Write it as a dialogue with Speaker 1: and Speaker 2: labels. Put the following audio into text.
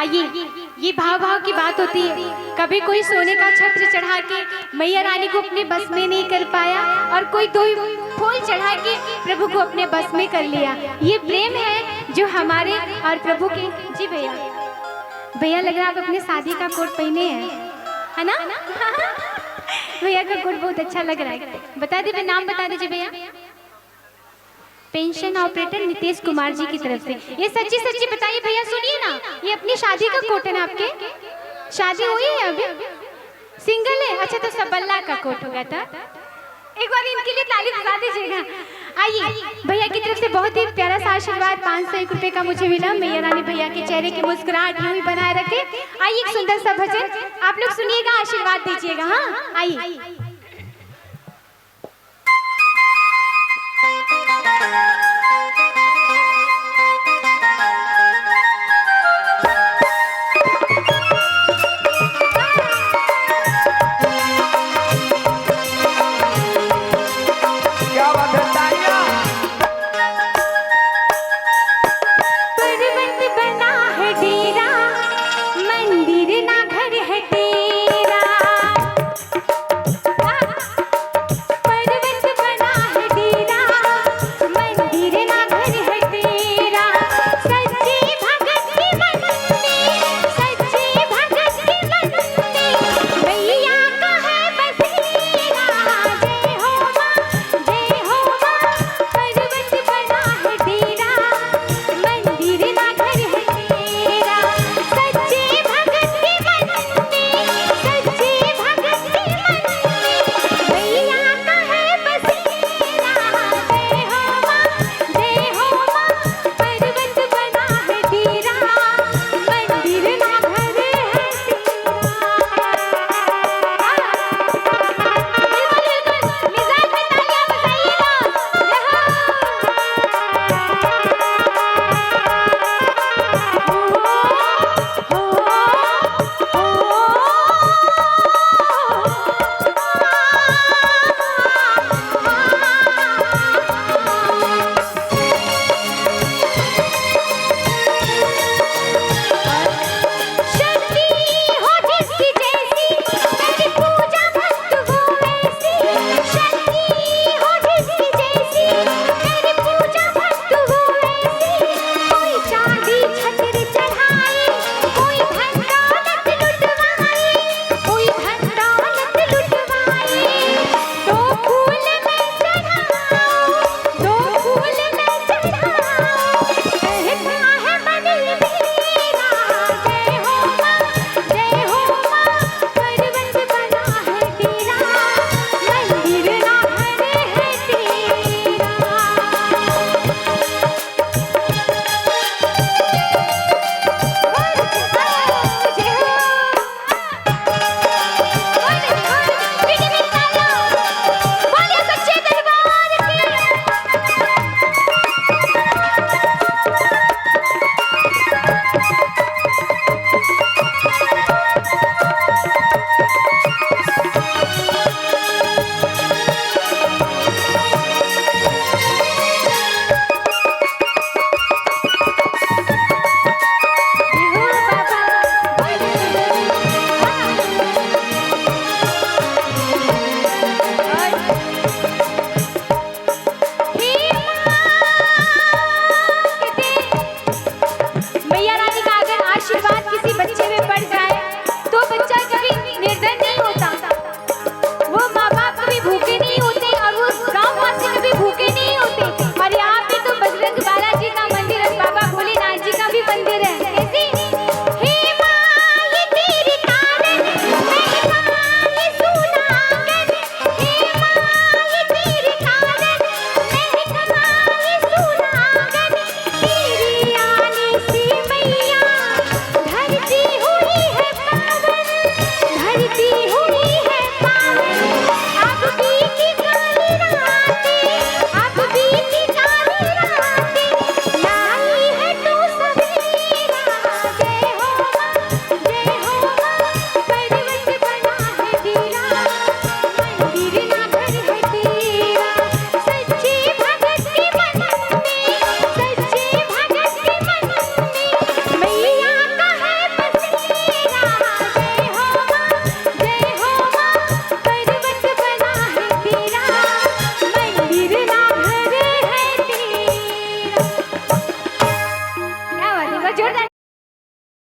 Speaker 1: आइए, ये भाव भाव की बात होती है। कभी कोई सोने का छत्र चढ़ा के मैया रानी को अपने बस में नहीं कर पाया, और कोई दो फूल चढ़ा के प्रभु को अपने बस में कर लिया। ये प्रेम है जो हमारे और प्रभु के। जी भैया, भैया लग रहा है आप अपने शादी का कोट पहने हैं, है ना? भैया का कोट बहुत अच्छा लग रहा है। बता दीजिए, नाम बता दीजिए भैया। पेंशन ऑपरेटर नितेश कुमार जी की तरफ से। ये सच्ची सच्ची बताइए भैया, सुनिए ना, ये अपनी शादी का कोट है ना? आपके शादी हुई है अभी? सिंगल है? अच्छा, तो सबल्ला का कोट होगा था। एक बार इनके लिए ताली बजा दीजिएगा। आइए, भैया की तरफ से बहुत ही प्यारा सा आशीर्वाद 501 रुपए का मुझे मिला। मैया रानी भैया के चेहरे की मुस्कुराहट यूं ही बनाए रखे। आइए, एक सुंदर सा भजन आप लोग सुनिएगा, आशीर्वाद दीजिएगा। हाँ, आइए।